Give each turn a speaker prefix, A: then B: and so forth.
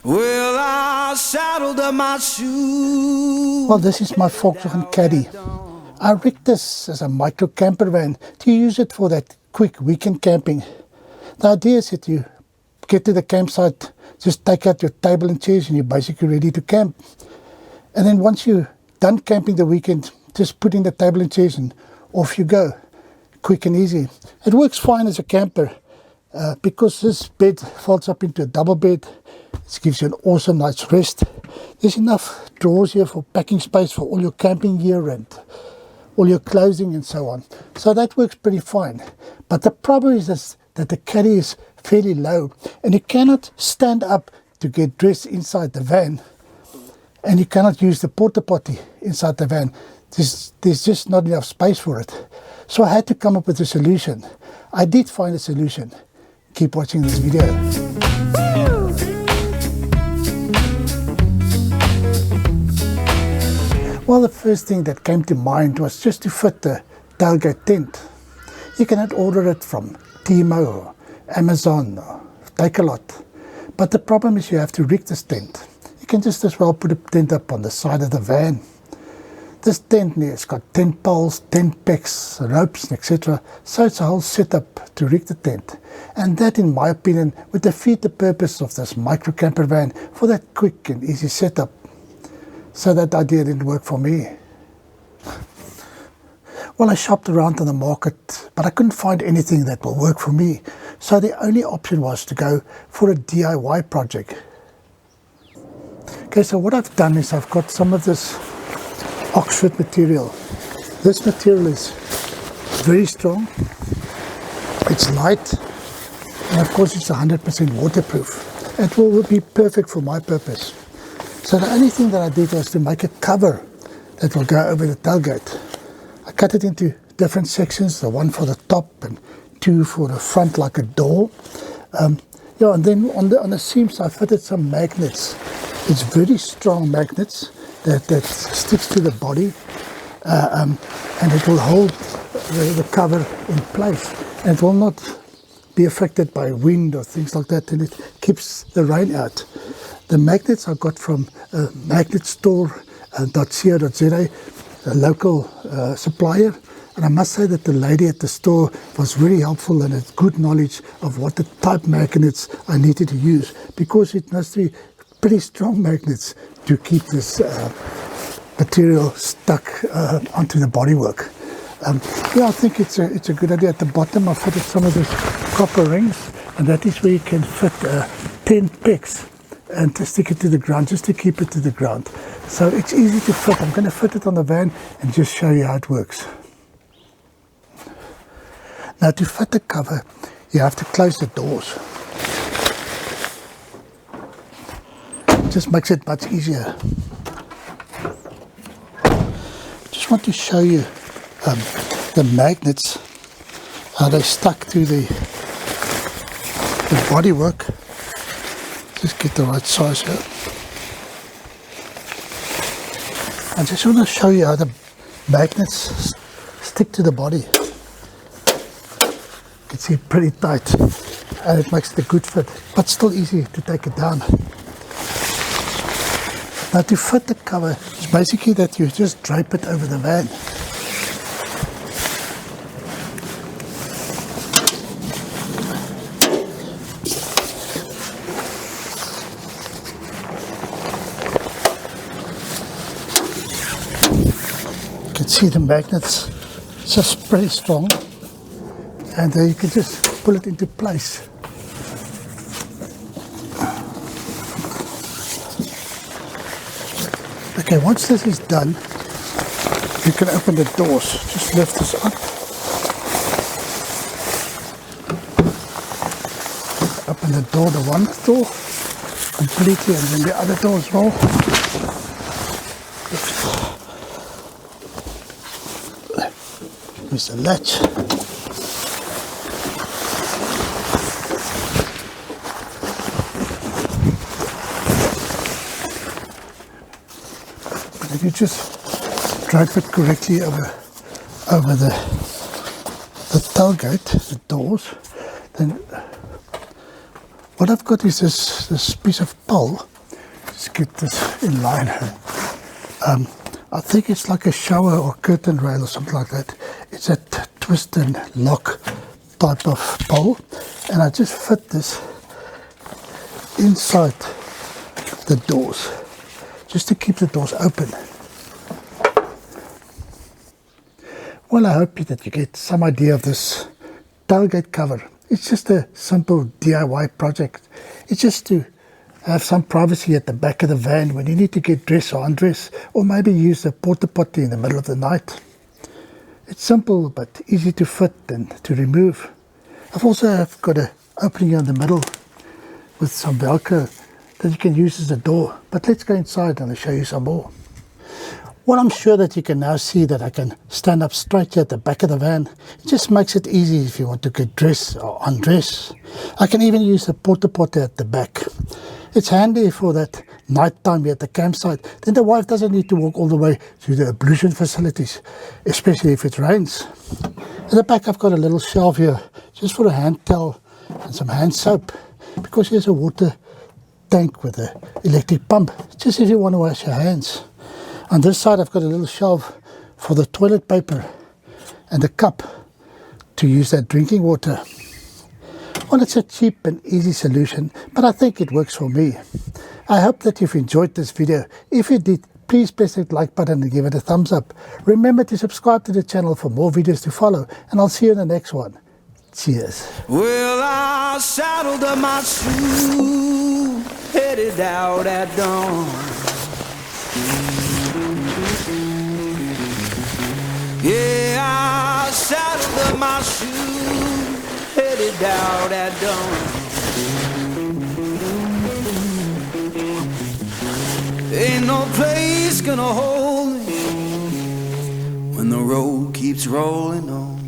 A: Well, I saddled up my shoes.
B: Well, this is my Volkswagen Caddy. I rigged this as a micro camper van to use it for that quick weekend camping. The idea is that you get to the campsite, just take out your table and chairs and you're basically ready to camp. And then once you're done camping the weekend, just put in the table and chairs and off you go. Quick and easy. It works fine as a camper because this bed folds up into a double bed. It gives you an awesome night's rest. There's enough drawers here for packing space for all your camping gear and all your clothing and so on. So that works pretty fine. But the problem is that the caddy is fairly low and you cannot stand up to get dressed inside the van, and you cannot use the porta potty inside the van. There's just not enough space for it. So I had to come up with a solution. I did find a solution. Keep watching this video. Well, the first thing that came to mind was just to fit the tailgate tent. You cannot order it from Timo or Amazon or Tailgate. But the problem is you have to rig this tent. You can just as well put a tent up on the side of the van. This tent here has got 10 poles, 10 pegs, ropes, etc. So it's a whole setup to rig the tent. And that, in my opinion, would defeat the purpose of this micro camper van for that quick and easy setup. So that idea didn't work for me. Well, I shopped around on the market, but I couldn't find anything that will work for me. So the only option was to go for a DIY project. Okay, so what I've done is I've got some of this Oxford material. This material is very strong, it's light, and of course it's 100% waterproof. It will be perfect for my purpose. So the only thing that I did was to make a cover that will go over the tailgate. I cut it into different sections, the one for the top and two for the front like a door. And then on the seams I fitted some magnets. It's very strong magnets that sticks to the body, and it will hold the cover in place, and it will not be affected by wind or things like that, and it keeps the rain out. The magnets I got from magnetstore.co.za, a local supplier, and I must say that the lady at the store was very helpful and had good knowledge of what the type magnets I needed to use, because it must be pretty strong magnets to keep this material stuck onto the bodywork. I think it's a good idea. At the bottom I fitted some of these copper rings, and that is where you can fit 10 pegs and to stick it to the ground, just to keep it to the ground. So it's easy to fit. I'm going to fit it on the van and just show you how it works. Now, to fit the cover, you have to close the doors. It just makes it much easier. Just want to show you the magnets, how they stuck to the bodywork. Just get the right size here. I just want to show you how the magnets stick to the body. You can see it pretty tight, and it makes it a good fit, but still easy to take it down. Now, to fit the cover, it's basically that you just drape it over the van. You can see the magnets just pretty strong, and you can just pull it into place. Okay, once this is done, you can open the doors. Just lift this up. Open the door, the one door completely, and then the other door as well. Here's the latch. If you just drape it correctly over the tailgate, the doors, then What I've got is this piece of pole. Let's get this in line. I think it's like a shower or curtain rail or something like that. It's a twist and lock type of pole, and I just fit this inside the doors just to keep the doors open. Well, I hope that you get some idea of this tailgate cover. It's just a simple DIY project. It's just to have some privacy at the back of the van when you need to get dressed or undressed, or maybe use a porta potty in the middle of the night. It's simple but easy to fit and to remove. I've also got an opening in the middle with some Velcro that you can use as a door. But let's go inside and I'll show you some more. Well, I'm sure that you can now see that I can stand up straight here at the back of the van. It just makes it easy if you want to get dressed or undress. I can even use the porta potty at the back. It's handy for that night time here at the campsite. Then the wife doesn't need to walk all the way to the ablution facilities, especially if it rains. At the back I've got a little shelf here just for a hand towel and some hand soap, because there's a water tank with an electric pump, just if you want to wash your hands. On this side I've got a little shelf for the toilet paper and a cup to use that drinking water. Well, it's a cheap and easy solution, but I think it works for me. I hope that you've enjoyed this video. If you did, please press that like button and give it a thumbs up. Remember to subscribe to the channel for more videos to follow, and I'll see you in the next one. Cheers.
A: Well, I saddled up my shoe, headed out at dawn. Yeah, I saddled up my shoe, headed out at dawn. Ain't no place gonna hold me when the road keeps rolling on.